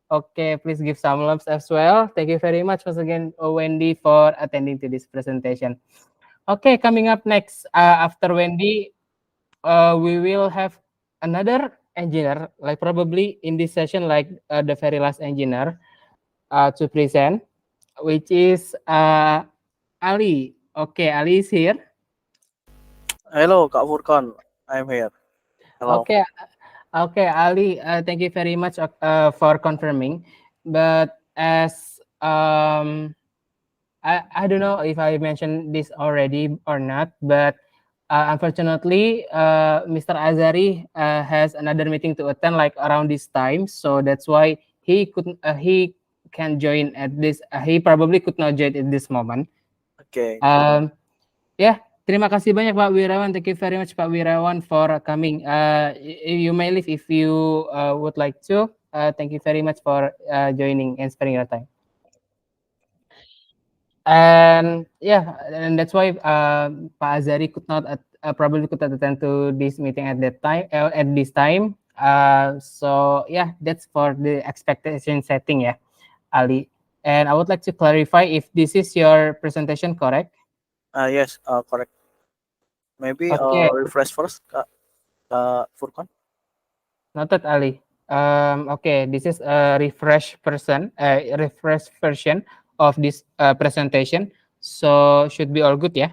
Okay, please give some lumps as well. Thank you very much once again, Wendy, for attending to this presentation. Okay, coming up next, after Wendy, we will have another engineer, like probably in this session, like the very last engineer to present, which is Ali. Okay, Ali is here. Hello, Kak Furkan. I'm here. Hello. Okay, okay, Ali. Thank you very much for confirming. But as I don't know if I mentioned this already or not, but unfortunately, Mr. Azari has another meeting to attend like around this time, so that's why he can join at this. He probably could not join at this moment. Okay. Ya, terima kasih banyak Pak Wirawan. Thank you very much Pak Wirawan for coming. You may leave if you would like to. Thank you very much for joining and spending your time. And yeah, and that's why Pak Azari could not probably could not attend to this meeting at that time at this time. So yeah, that's for the expectation setting ya, Ali. And I would like to clarify if this is your presentation correct. Yes, correct. Maybe Okay, refresh first, Kak Furkan. noted Ali. Okay, this is a refresh version of this presentation. So should be all good ya.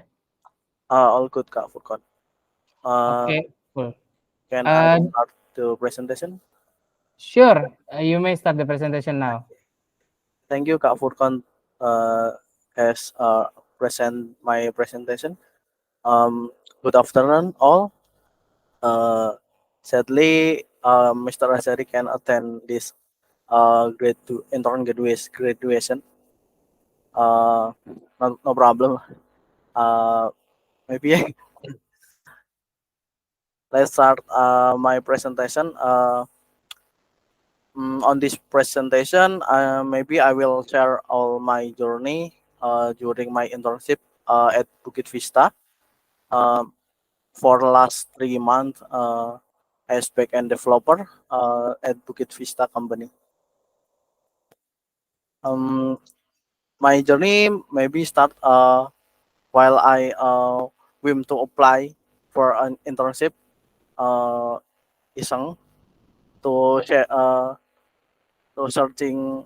All good, Kak Furkan. Okay, cool. Can I Uh, start the presentation? Sure, you may start the presentation now. Thank you, Kak Furkan, has present my presentation. Good afternoon, all. Uh, Sadly, Mr. Azari can attend this intern graduation. Uh, no problem. Uh, Maybe let's start my presentation. On this presentation, maybe I will share all my journey during my internship at Bukit Vista. Um, for the last 3 months as backend developer at Bukit Vista company. Um, my journey maybe start while I went to apply for an internship uh, iseng to share to searching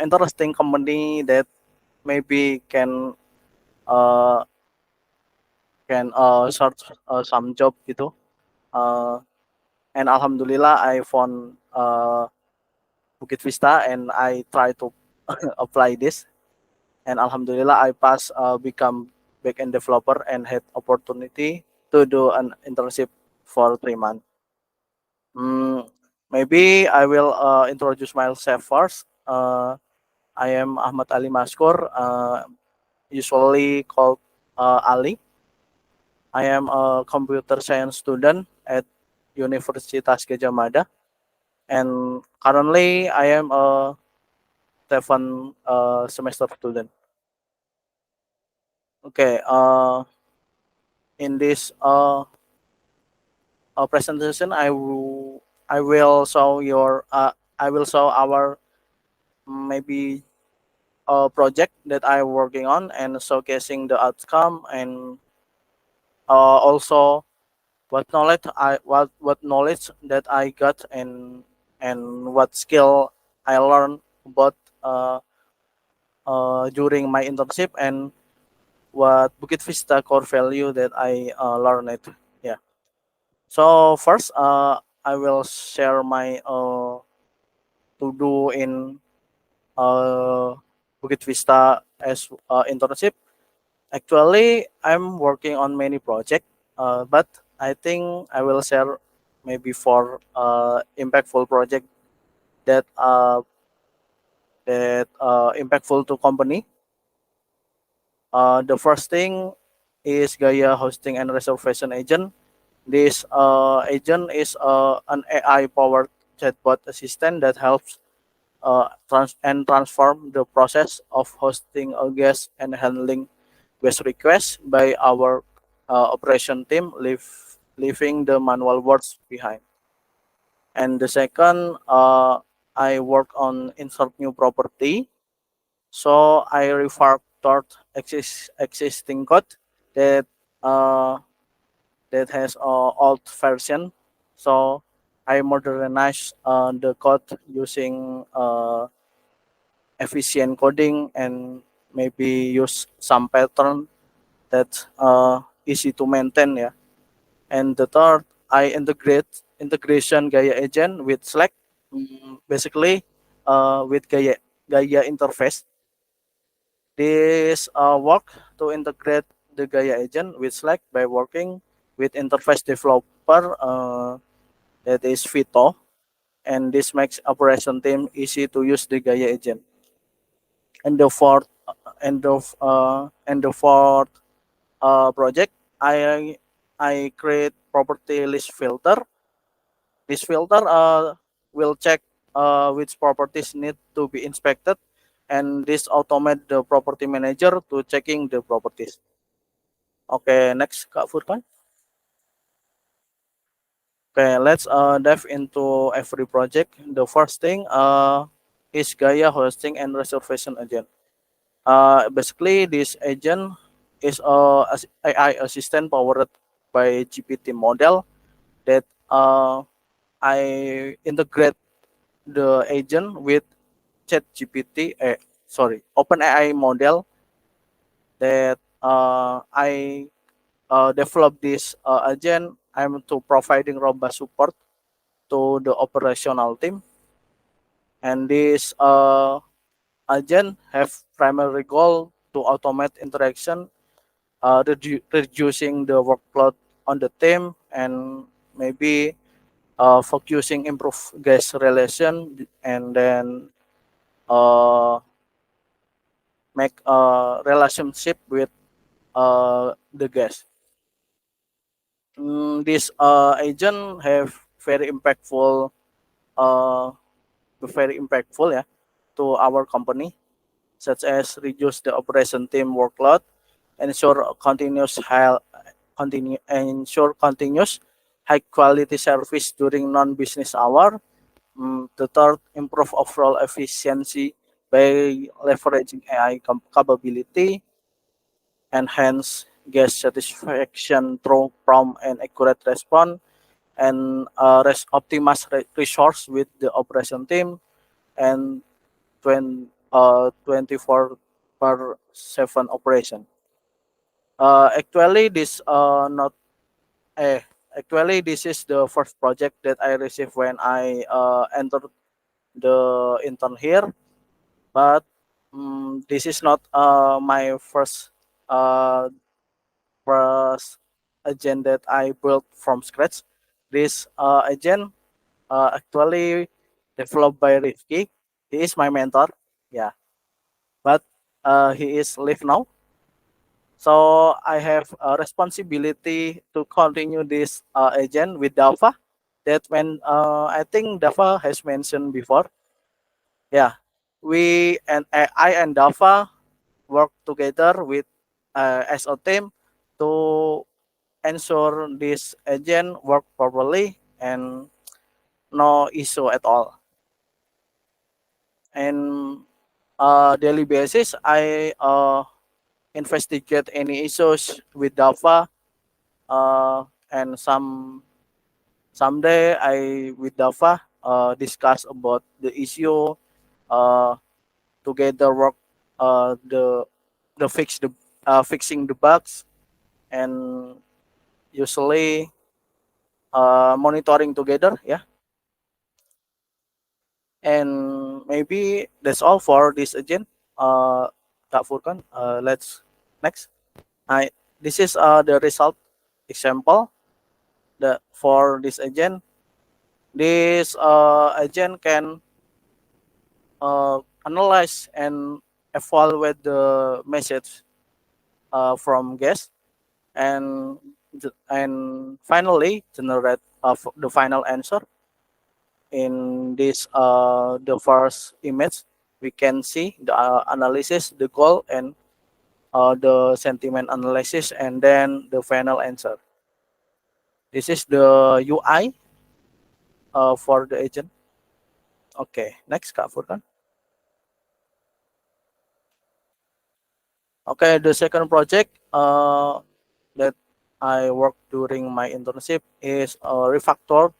interesting company that maybe uh, can search some job gitu. Uh, and alhamdulillah I found Bukit Vista and I try to apply this and alhamdulillah I pass become backend developer and had opportunity to do an internship for 3 months. Mm, Maybe I will introduce myself first. I am Ahmad Ali Maskur, usually called Ali. I am a computer science student at Universitas Gadjah Mada, and currently I am a 7 semester student. Okay, in this presentation, I will show I will show our maybe a project that I'm working on and showcasing the outcome and also what knowledge that I got and what skill I learned about uh, during my internship and what Bukit Vista core value that I learned it. Yeah. So first, I will share my to do in uh, Bukit Vista as internship. Actually, I'm working on many projects, but I think I will share maybe for impactful project that impactful to company. The first thing is Gaia Hosting and Reservation Agent. This agent is an AI powered chatbot assistant that helps transform the process of hosting a guest and handling guest requests by our operation team, leaving the manual works behind. And the second I work on insert new property. So I refactored existing code that uh, that has old version. So I modernized the code using efficient coding and maybe use some pattern that easy to maintain. Yeah. And the third, I integrate integration Gaia agent with Slack. Basically, with Gaia interface. This work to integrate the Gaia agent with Slack by working with interface developer that is Vito, and this makes operation team easy to use the Gaia agent. And the fourth project, I create property list filter. This filter will check which properties need to be inspected, and this automate the property manager to checking the properties. Okay, next Kak Furkan. Okay, let's dive into every project. The first thing is Gaia hosting and reservation agent. Basically, this agent is a AI assistant powered by GPT model that I integrate the agent with ChatGPT. OpenAI model that I develop this agent. I'm to providing robust support to the operational team, and this agent have primary goal to automate interaction, reducing the workload on the team, and maybe focusing improve guest relation, and then uh, make a relationship with the guest. This agent have uh, very impactful, yeah, to our company, such as reduce the operation team workload, ensure continuous high quality service during non-business hour. The third, improve overall efficiency by leveraging AI capability, enhance guest satisfaction through prompt and accurate response, and optimize resource with the operation team, and 24 per 7 operation. Actually, not eh actually this is the first project that I received when I entered the intern here, but this is not my uh, first agent that I built from scratch. This agent actually developed by Rifki. He is my mentor, yeah, but he is live now. So I have a responsibility to continue this agent with Dava. That when I think Dava has mentioned before, yeah, we and I and Dava work together with as a team to ensure this agent work properly and no issue at all. And daily basis, I investigate any issues with Dava, and someday I with Dava discuss about the issue, uh, together work the fixing the bugs, and usually monitoring together, yeah. And maybe that's all for this agent, Kak Furkan. Let's next. I This is the result example that for this agent. This agent can analyze and evaluate the message from guests, and finally generate the final answer. In this the first image, we can see the analysis, the goal, and the sentiment analysis, and then the final answer. This is the UI for the agent. Okay, next Kak Furkan. Okay, the second project that I worked during my internship is refactor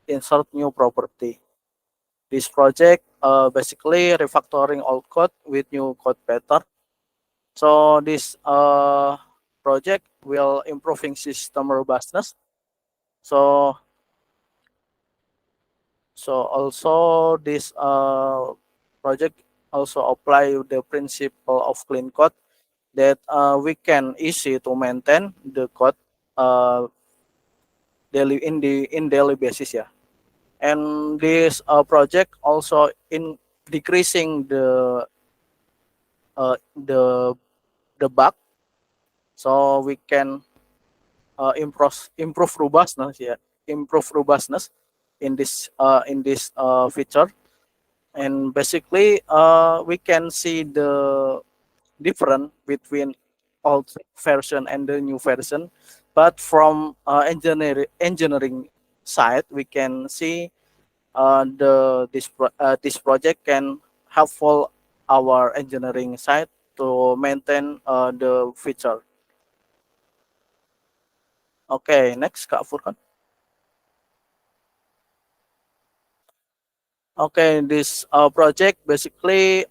insert new property. This project basically refactoring old code with new code pattern. So this project will improving system robustness. So also this project also apply the principle of clean code that we can easy to maintain the code uh, in daily basis, yeah. And this project also in decreasing uh, the the bug, so we can improve robustness, yeah, improve robustness in this feature. And basically we can see the difference between old version and the new version, but from engineering side we can see this project can helpful our engineering side to maintain the feature. Okay, next Kak Furkan. Okay, this project basically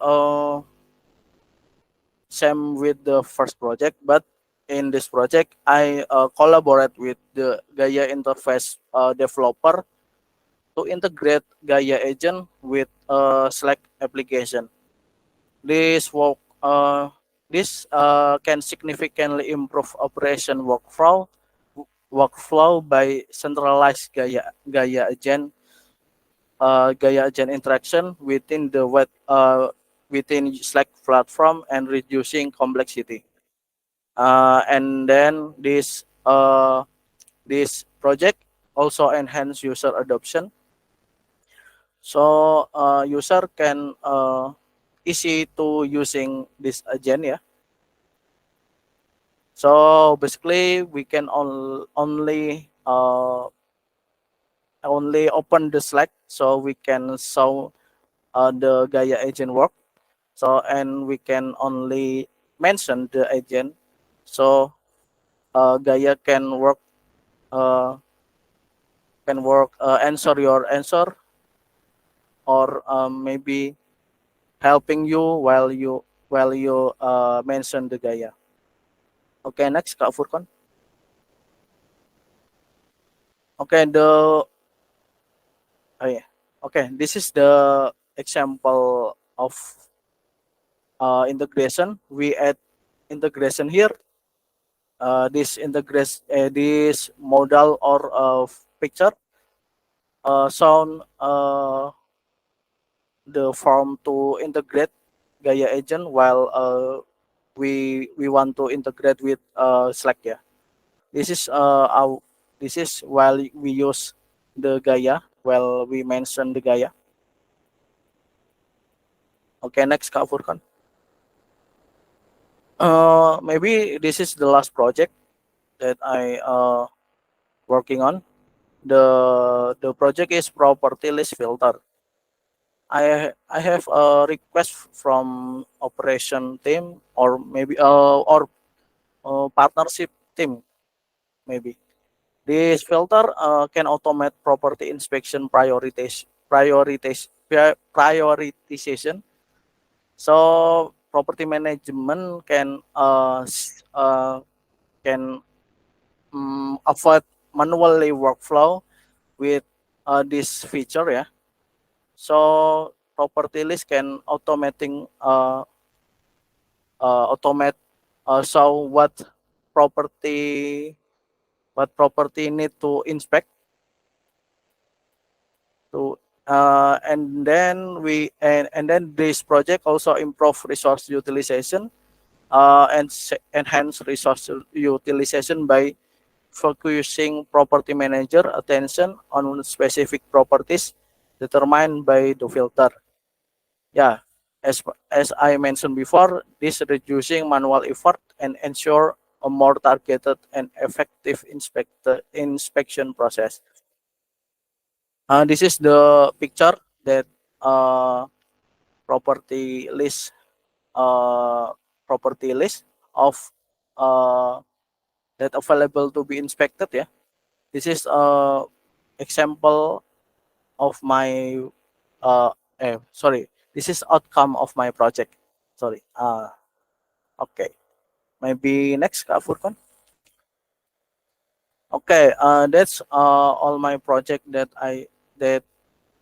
same with the first project, but in this project I collaborate with the Gaia interface developer to integrate Gaia agent with Slack application. This work this can significantly improve operation workflow by centralized Gaia agent interaction within the within Slack platform and reducing complexity. And then this project also enhance user adoption, so user can easy to using this agent, yeah. So basically we can only open the Slack, so we can show the Gaia agent work. So and we can only mention the agent, so Gaia uh, can work answer your answer, or maybe helping you while you mention the Gaia. Okay, next Kak Furkon. Okay, yeah. Okay, this is the example of integration. We add integration here. This modal or picture sound the form to integrate Gaia agent, while we want to integrate with Slack, yeah. This is this is while we use the Gaia, while we mention the Gaia. Okay, next Kak Furkan. Maybe this is the last project that I working on. The project is property list filter. I have a request from operation team, or maybe partnership team, maybe. This filter can automate property inspection prioritization. So property management can avoid manually workflow with this feature, ya. So property list can automate so property need to inspect to and then this project also improve resource utilization and enhance resource utilization by focusing property manager attention on specific properties determined by the filter. Yeah, as I mentioned before, this reducing manual effort and ensure a more targeted and effective inspection process. This is the picture that property list uh, property list of uh, that available to be inspected. Yeah, this is a example of my uh, sorry, this is outcome of my project. Sorry. Okay, maybe next, Kak Furkan. Okay, that's all my project that I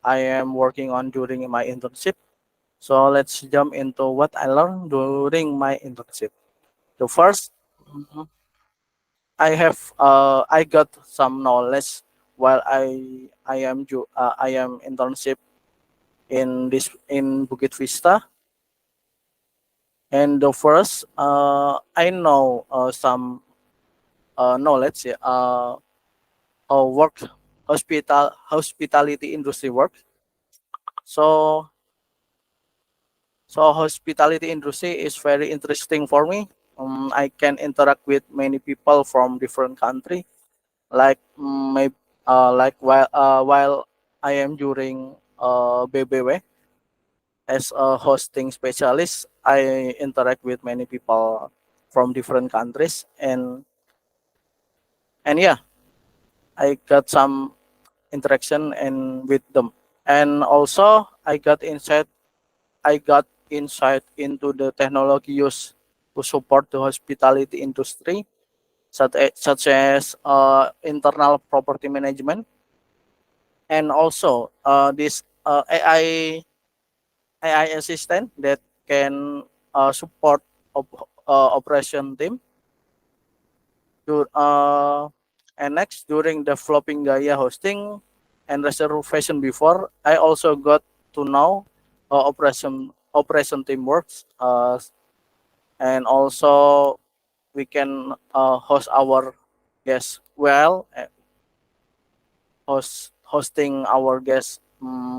am working on during my internship. So let's jump into what I learned during my internship. The first, mhm, I got some knowledge while I am internship in Bukit Vista. And the first, I know some knowledge, yeah, how work hospitality industry works. So hospitality industry is very interesting for me. I can interact with many people from different country. Like maybe like while I am during BBW as a hosting specialist, I interact with many people from different countries, and yeah, I got some interaction and with them. And also I got insight into the technology used to support the hospitality industry, such as internal property management, and also this AI assistant that can support operation team. And next, during developing Gaia hosting and reservation before, I also got to know operation team works, and also we can host our guests well, hosting our guests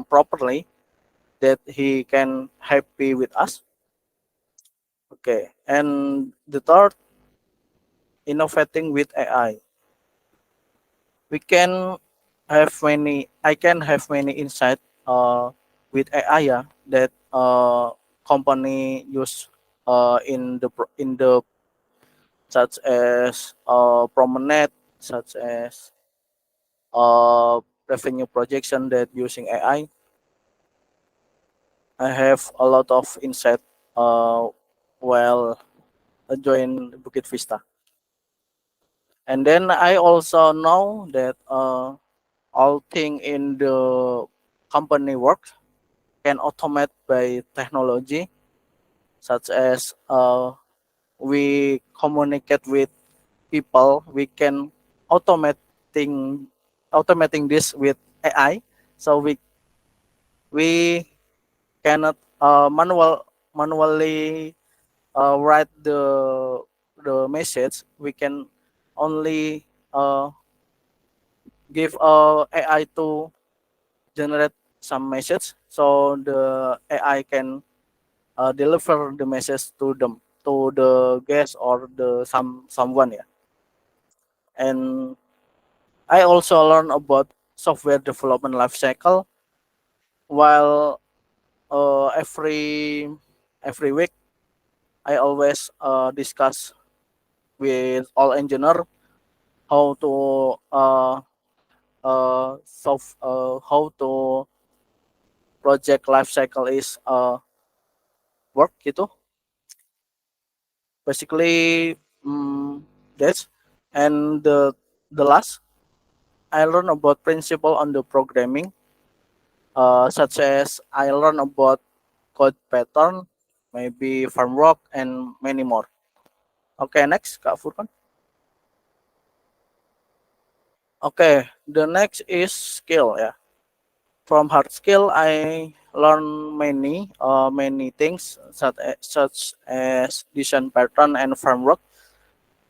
properly, that he can happy with us. Okay, and the third, innovating with AI. We can I can have many insight with AI, yeah, that company use in the such as Promenade, such as revenue projection that using AI. I have a lot of insight while join Bukit Vista. And then I also know that all thing in the company work can automate by technology, such as we communicate with people, we can automating automating this with AI. So we cannot manually write the message. We can only give AI to generate some message, so the AI can deliver the message to them, to the guest or the someone, yeah. And I also learn about software development life cycle while every week I always discuss with all engineer how to how to project life cycle is work gitu. Basically, that's, and the last, I learn about principle on the programming, such as I learn about code pattern, maybe framework, and many more. Okay, next, Kak Furkan. Okay, the next is skill, ya. From hard skill, I learn many things, such as design pattern and framework.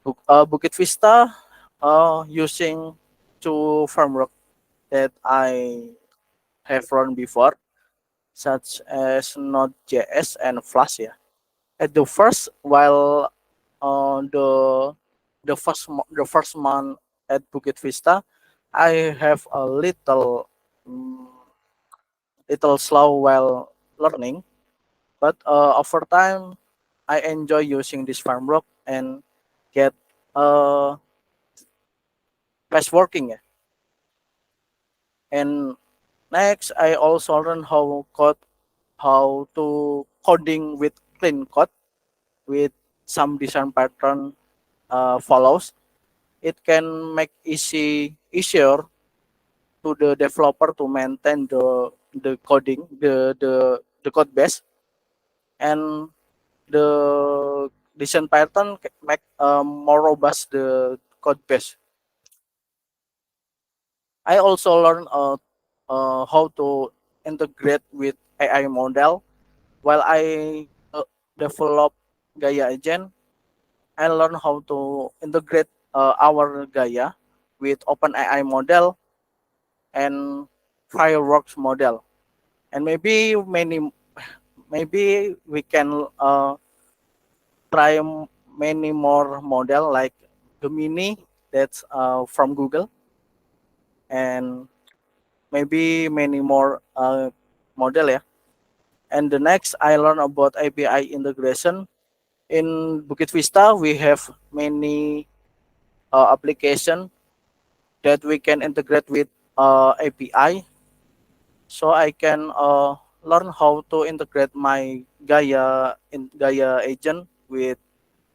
Bukit Vista using two framework that I have run before, such as Node.js and Flash. Yeah. At the first, while the first month at Bukit Vista, I have a little little slow while learning, but over time I enjoy using this framework and get uh, fast working. Yeah. And next, I also learn how to coding with clean code with some design pattern follows. It can make easier to the developer to maintain the coding the code base, and the design pattern make more robust the code base. I also learn how to integrate with AI model while I develop Gaia agent. I learn how to integrate our Gaia with open AI model and fireworks model, and maybe we can try many more model like Gemini that's from Google, and maybe many more model ya. And the next I learn about API integration. In Bukit Vista we have many application that we can integrate with API, so I can learn how to integrate my Gaia agent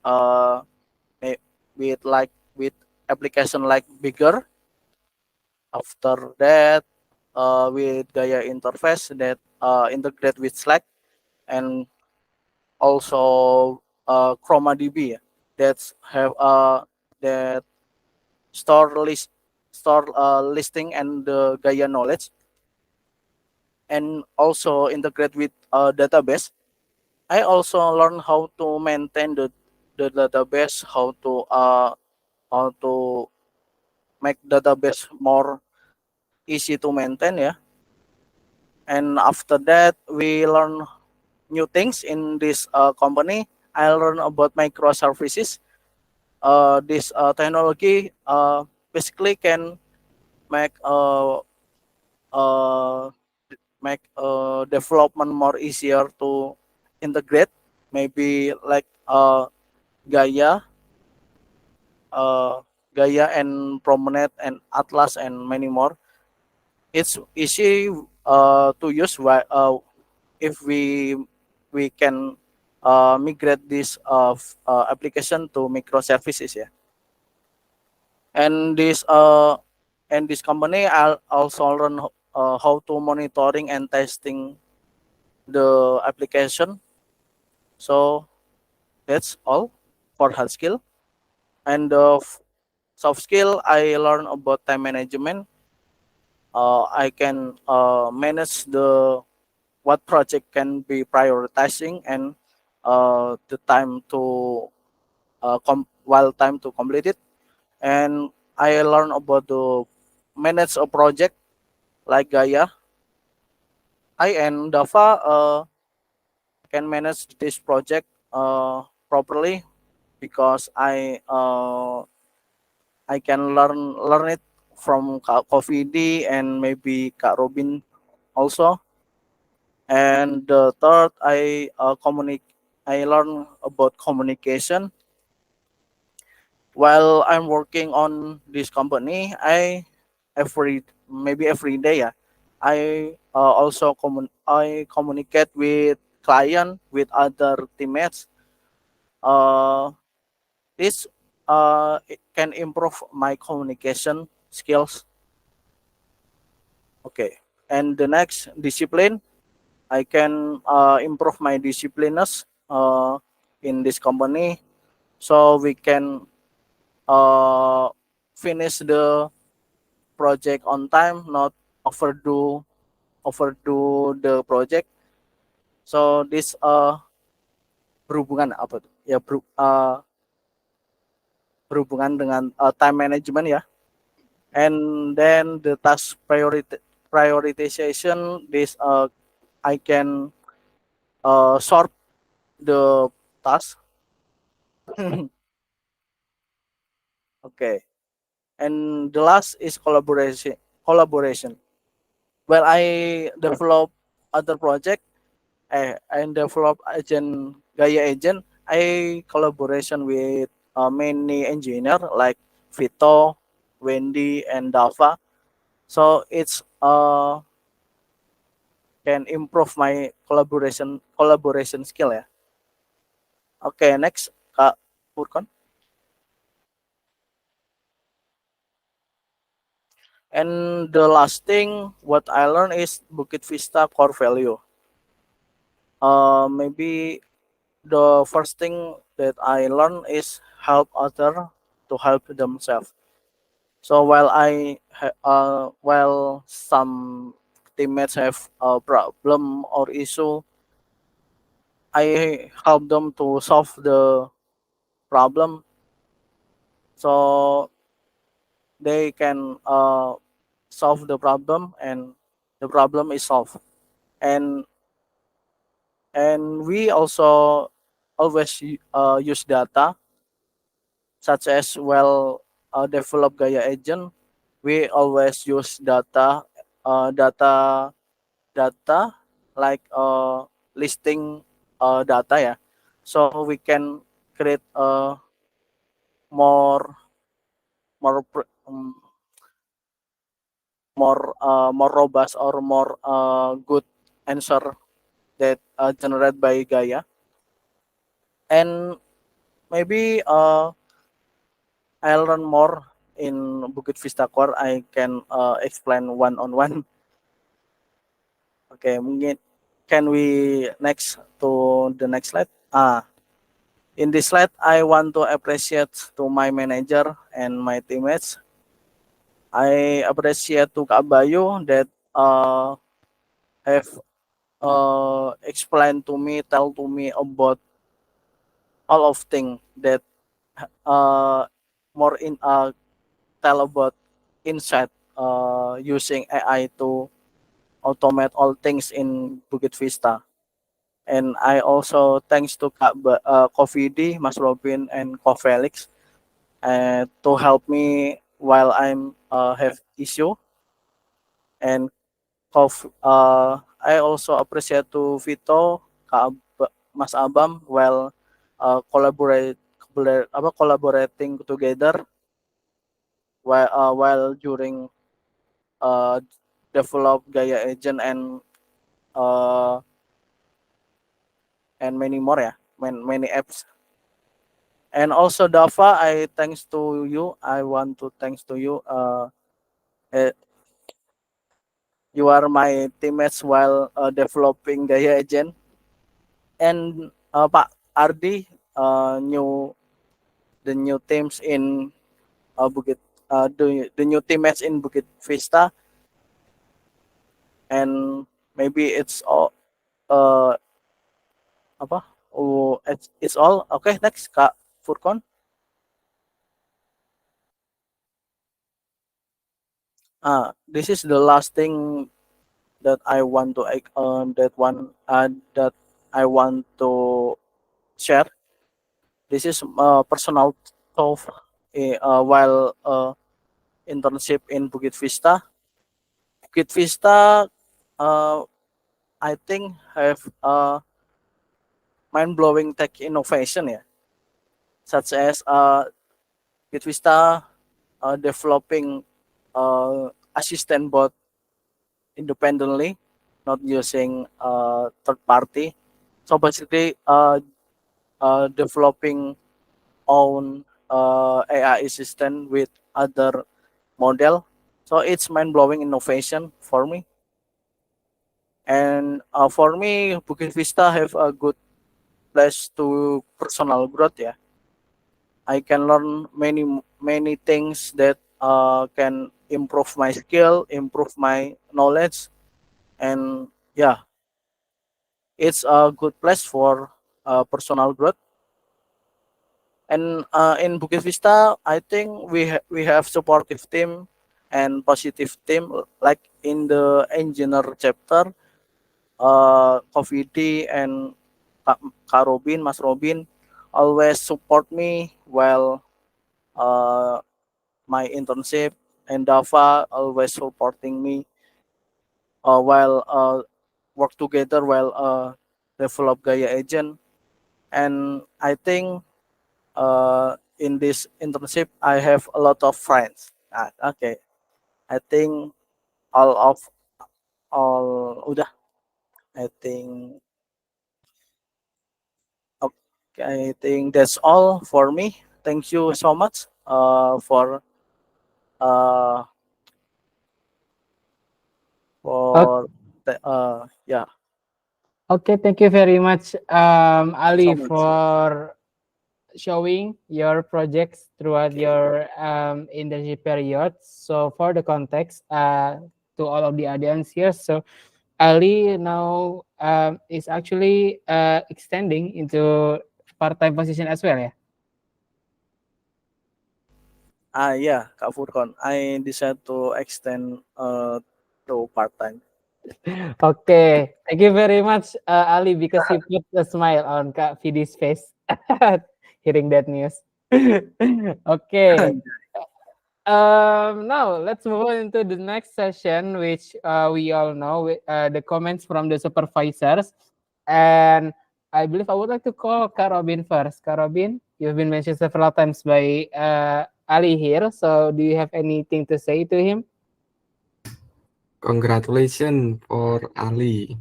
uh, eh, with application like Bigger. After that, with Gaia interface that integrate with Slack, and also ChromaDB, that's have that store list store listing and the Gaia knowledge, and also integrate with database. I also learn how to maintain the database, how to make database more easy to maintain ya. And after that we learn new things in this company. I learn about microservices. This technology basically can make uh, development more easier to integrate, maybe like Gaia, uh, Gaia and Promenade and Atlas and many more. It's easy to use if we can migrate this application to microservices. Yeah. And this company I'll also learn how to monitoring and testing the application. So that's all for hard skill. And soft skill, I learn about time management. I can manage the what project can be prioritizing, and the time to while time to complete it. And I learn about the manage a project like Gaia. I and Dava can manage this project properly because I can learn it from Kak Kofidi and maybe Kak Robin also. And the third, I learn about communication while I'm working on this company. Every day, yeah, I communicate with client, with other teammates. Uh, this it can improve my communication skills. Okay, and the next discipline, I can improve my disciplines in this company, so we can uh, finish the project on time, not overdo the project. So this berhubungan apa tuh? Ya berhubungan dengan time management ya. And then the task prioritization. This I can sort the task. Okay. And the last is collaboration. Well, I develop other project, and develop agent Gaia agent. I collaboration with many engineer like Vito, Wendy, and Dava. So it's can improve my collaboration skill ya. Oke, next Kak Furkon. And the last thing what I learned is Bukit Vista core value. Maybe the first thing that I learned is help other to help themselves. So while some teammates have a problem or issue, I help them to solve the problem so they can solve the problem and the problem is solved. And we also always use data such as develop Gaia agent. We always use data data like listing data ya, so we can create more more more robust or more good answer that generated by Gaia. And maybe I'll learn more in Bukit Vista Core. I can explain one on one. Okay, mungkin can we next to the next slide? In this slide, I want to appreciate to my manager and my teammates. I appreciate to Kak Bayu that have explained to me, tell to me about all of things that uh, more in tell about insight using AI to automate all things in Bukit Vista. And I also thanks to Coffee D, Mas Robin, and Ko Felix to help me while I'm have issue. And I also appreciate to Vito, Mas Abam, while collaborating together while during uh, develop Gaia agent uh, and many more ya, many apps. And also Dava, I thanks to you. I want to thanks to you. Eh, you are my teammates while developing Gaia agent. And Pak Ardi, new the new teams in Bukit, the new teammates in Bukit Vista, and maybe it's all uh, apa? Oh, it's all. Okay, next Kak Furkon. This is the last thing that I want to that I want to share. This is personal thought while internship in Bukit Vista. Bukit Vista, uh, I think have mind blowing tech innovation ya, such as Bukit Vista developing assistant bot independently, not using third party. So basically, developing own AI assistant with other model. So it's mind blowing innovation for me. And for me, Bukit Vista have a good place to personal growth. Yeah, I can learn many things that can improve my skill, improve my knowledge, and yeah, it's a good place for personal growth. And in Bukit Vista, I think we have supportive team and positive team like in the engineer chapter, Coffee D and Kak Robin, Mas Robin always support me while uh, my internship, and Dava always supporting me while work together while develop Gaia agent. And I think in this internship I have a lot of friends. Okay, I think all of all udah. I think okay, I think that's all for me. Thank you so much uh for yeah, Okay, thank you very much, so Ali, much. for showing your projects throughout Okay. your internship period. So for the context, to all of the audience here, so Ali now is actually extending into part-time position as well, yeah. Yeah, Kak Furkon. I decided to extend to part time. Okay, thank you very much, Ali, because you put a smile on Kak Fidi's face hearing that news. Okay. Now let's move on into the next session, which we all know the comments from the supervisors, and I believe I would like to call Kak Robin first. Kak Robin, you've been mentioned several times by Ali here, so do you have anything to say to him? Congratulations for Ali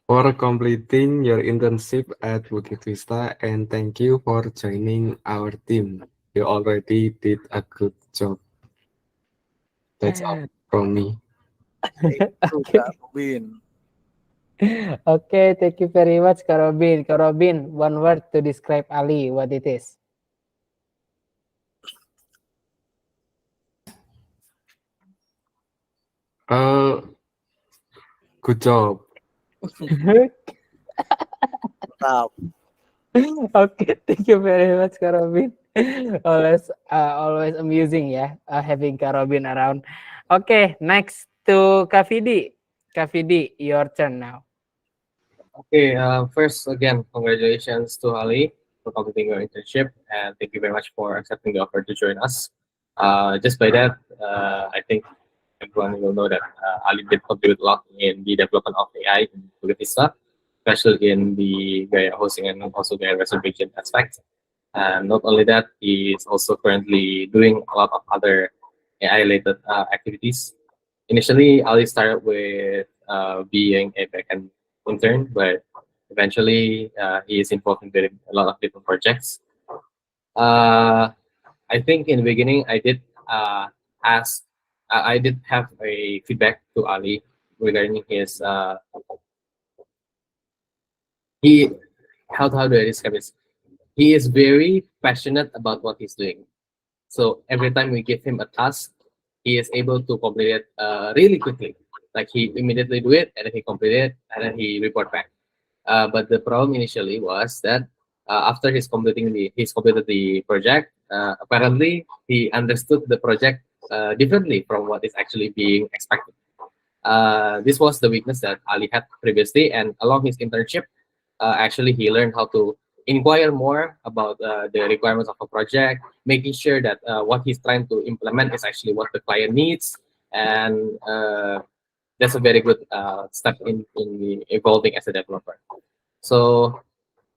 for completing your internship at Bukit Vista, and thank you for joining our team. You already did a good job. That's all from me. Thank you, Okay. Kak Robin. Okay, thank you very much, Kak Robin. Kak Robin, one word to describe Ali, what it is. Uh, Good job. Mantap. Okay, thank you very much, Kak Robin. Always amusing ya, having Kak Robin around. Okay, next to Kak Vidi. Kak Vidi, your turn now. Okay, first, again, congratulations to Ali for completing your internship, and thank you very much for accepting the offer to join us. Just by that, I think everyone will know that Ali did contribute a lot in the development of AI in Bukit Vista, especially in the Gaia hosting and also Gaia reservation aspect. And not only that, he is also currently doing a lot of other AI-related activities. Initially, Ali started with being a backend intern, but eventually he is involved in a lot of different projects. Uh, I think in the beginning I did ask, I did have a feedback to Ali regarding his he how do I describe this? He is very passionate about what he's doing. So every time we give him a task, he is able to complete it really quickly. Like he immediately do it and then he complete it and then he report back. But the problem initially was that after he's completed the project, apparently he understood the project differently from what is actually being expected. This was the weakness that Ali had previously, and along his internship, actually he learned how to inquire more about the requirements of a project, making sure that what he's trying to implement is actually what the client needs, and that's a very good step in the evolving as a developer. So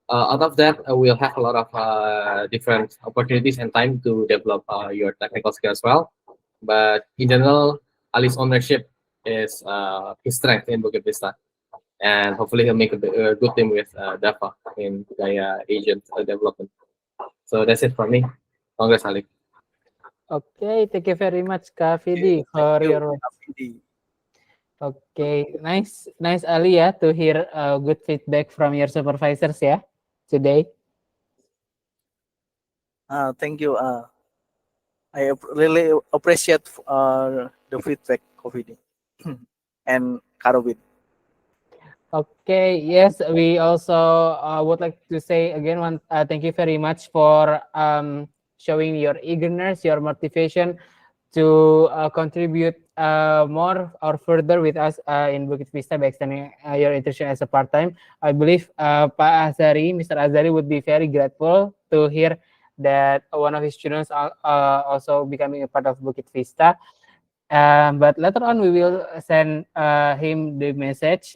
out of that, we'll have a lot of different opportunities and time to develop your technical skill as well. But in general, Ali's ownership is his strength in Bukit Vista, and hopefully he'll make a good team with Dafa in Gaia agent development. So that's it from me. Congrats, Ali. Okay, thank you very much, Kak Okay, Vidi, thank for you, your Kak Vidi. okay, nice Ali ya to hear good feedback from your supervisors ya today. Thank you. I really appreciate the feedback, Kak Vidi and Kak Robin. Okay, yes, we also would like to say again thank you very much for showing your eagerness, your motivation to contribute more or further with us in Bukit Vista by extending your internship as a part-time. I believe Pak Azari, Mr. Azari would be very grateful to hear that one of his students are also becoming a part of Bukit Vista. But later on we will send him the message